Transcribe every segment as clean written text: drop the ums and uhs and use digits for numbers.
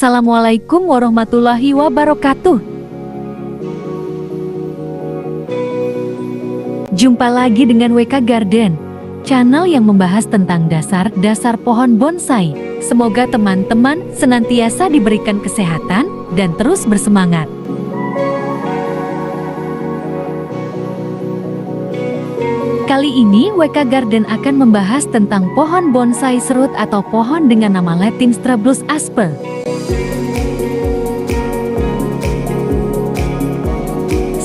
Assalamualaikum warahmatullahi wabarakatuh. Jumpa lagi dengan WK Garden, channel yang membahas tentang dasar pohon bonsai. Semoga teman-teman senantiasa diberikan kesehatan dan terus bersemangat. Kali ini WK Garden akan membahas tentang pohon bonsai serut atau pohon dengan nama Latin Strabulus asper.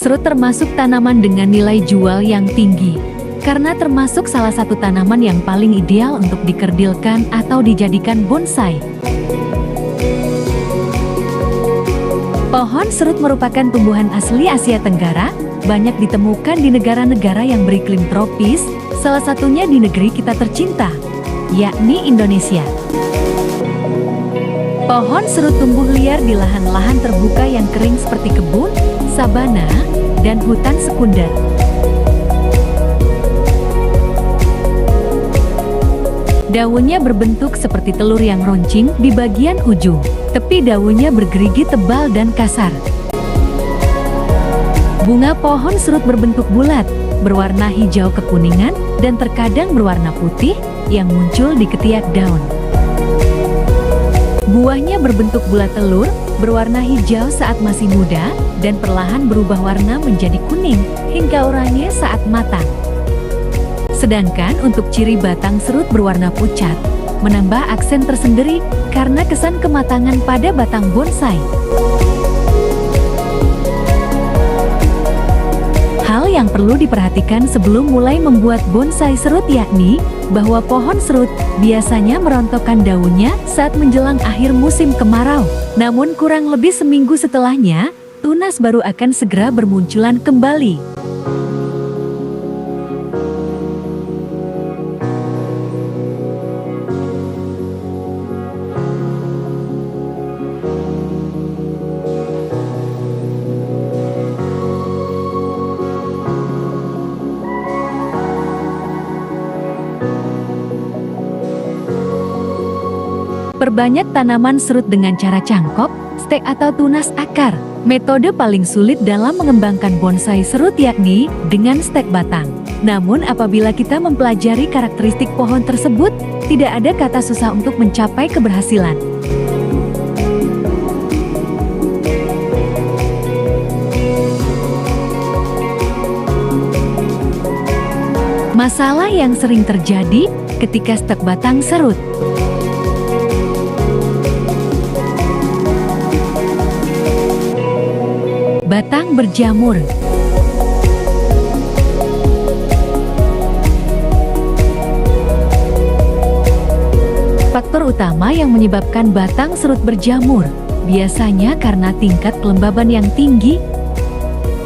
Serut termasuk tanaman dengan nilai jual yang tinggi, karena termasuk salah satu tanaman yang paling ideal untuk dikerdilkan atau dijadikan bonsai. Pohon serut merupakan tumbuhan asli Asia Tenggara, banyak ditemukan di negara-negara yang beriklim tropis, salah satunya di negeri kita tercinta, yakni Indonesia. Pohon serut tumbuh liar di lahan-lahan terbuka yang kering seperti kebun, sabana, dan hutan sekunder. Daunnya berbentuk seperti telur yang runcing di bagian ujung. Tepi daunnya bergerigi tebal dan kasar. Bunga pohon serut berbentuk bulat, berwarna hijau kekuningan, dan terkadang berwarna putih yang muncul di ketiak daun. Buahnya berbentuk bulat telur, berwarna hijau saat masih muda, dan perlahan berubah warna menjadi kuning hingga oranye saat matang. Sedangkan untuk ciri batang serut berwarna pucat, menambah aksen tersendiri karena kesan kematangan pada batang bonsai. Hal yang perlu diperhatikan sebelum mulai membuat bonsai serut yakni bahwa pohon serut biasanya merontokkan daunnya saat menjelang akhir musim kemarau. Namun kurang lebih seminggu setelahnya, tunas baru akan segera bermunculan kembali. Perbanyak tanaman serut dengan cara cangkok, stek atau tunas akar. Metode paling sulit dalam mengembangkan bonsai serut yakni dengan stek batang. Namun apabila kita mempelajari karakteristik pohon tersebut, tidak ada kata susah untuk mencapai keberhasilan. Masalah yang sering terjadi ketika stek batang serut. Batang berjamur. Faktor utama yang menyebabkan batang serut berjamur biasanya karena tingkat kelembaban yang tinggi.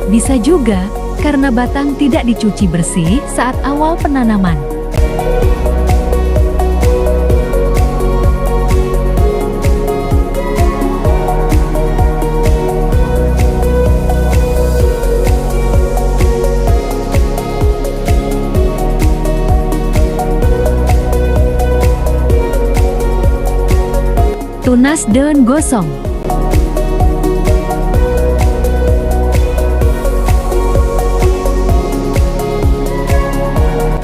Bisa juga karena batang tidak dicuci bersih saat awal penanaman. Tunas daun gosong.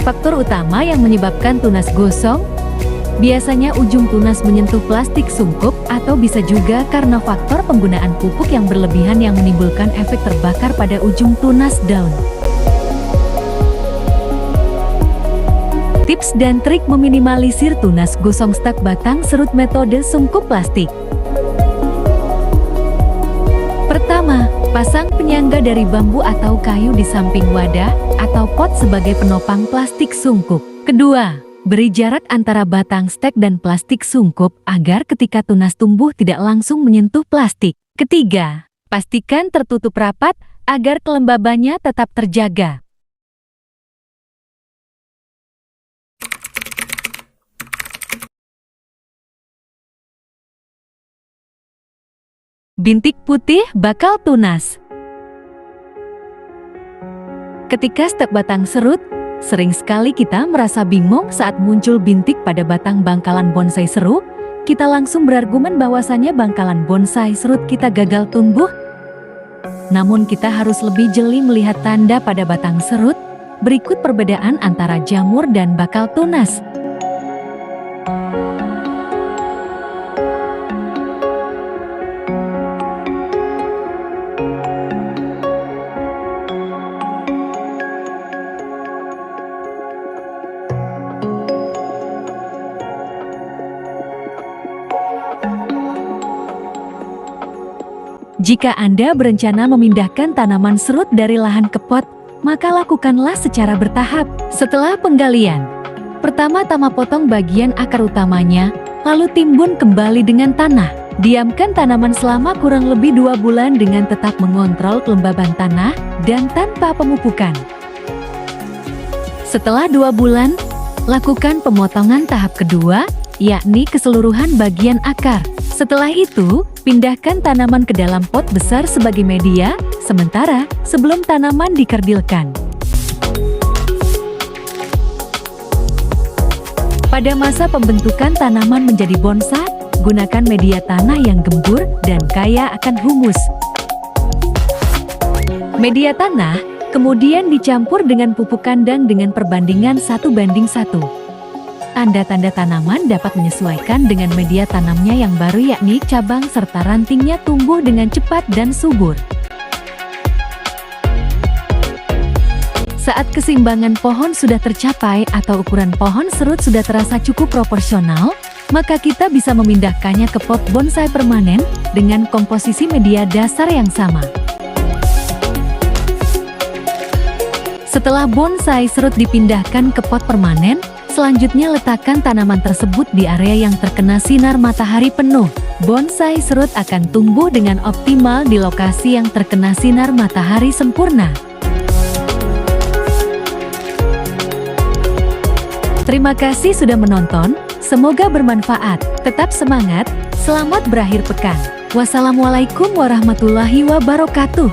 Faktor utama yang menyebabkan tunas gosong biasanya ujung tunas menyentuh plastik sungkup atau bisa juga karena faktor penggunaan pupuk yang berlebihan yang menimbulkan efek terbakar pada ujung tunas daun. Tips dan trik meminimalisir tunas gosong stek batang serut metode sungkup plastik. Pertama, pasang penyangga dari bambu atau kayu di samping wadah atau pot sebagai penopang plastik sungkup. Kedua, beri jarak antara batang stek dan plastik sungkup agar ketika tunas tumbuh tidak langsung menyentuh plastik. Ketiga, pastikan tertutup rapat agar kelembabannya tetap terjaga. Bintik putih bakal tunas. Ketika stek batang serut, sering sekali kita merasa bingung saat muncul bintik pada batang bangkalan bonsai serut, kita langsung berargumen bahwasannya bangkalan bonsai serut kita gagal tumbuh? Namun kita harus lebih jeli melihat tanda pada batang serut. Berikut perbedaan antara jamur dan bakal tunas. Jika Anda berencana memindahkan tanaman serut dari lahan ke pot, maka lakukanlah secara bertahap. Setelah penggalian, pertama-tama potong bagian akar utamanya, lalu timbun kembali dengan tanah. Diamkan tanaman selama kurang lebih 2 bulan dengan tetap mengontrol kelembaban tanah dan tanpa pemupukan. Setelah 2 bulan, lakukan pemotongan tahap kedua, yakni keseluruhan bagian akar. Setelah itu, pindahkan tanaman ke dalam pot besar sebagai media, sementara sebelum tanaman dikerdilkan. Pada masa pembentukan tanaman menjadi bonsai, gunakan media tanah yang gembur dan kaya akan humus. Media tanah kemudian dicampur dengan pupuk kandang dengan perbandingan 1:1. Tanda-tanda tanaman dapat menyesuaikan dengan media tanamnya yang baru, yakni cabang serta rantingnya tumbuh dengan cepat dan subur. Saat keseimbangan pohon sudah tercapai atau ukuran pohon serut sudah terasa cukup proporsional, maka kita bisa memindahkannya ke pot bonsai permanen dengan komposisi media dasar yang sama. Setelah bonsai serut dipindahkan ke pot permanen, selanjutnya letakkan tanaman tersebut di area yang terkena sinar matahari penuh. Bonsai serut akan tumbuh dengan optimal di lokasi yang terkena sinar matahari sempurna. Terima kasih sudah menonton, semoga bermanfaat. Tetap semangat, selamat berakhir pekan. Wassalamualaikum warahmatullahi wabarakatuh.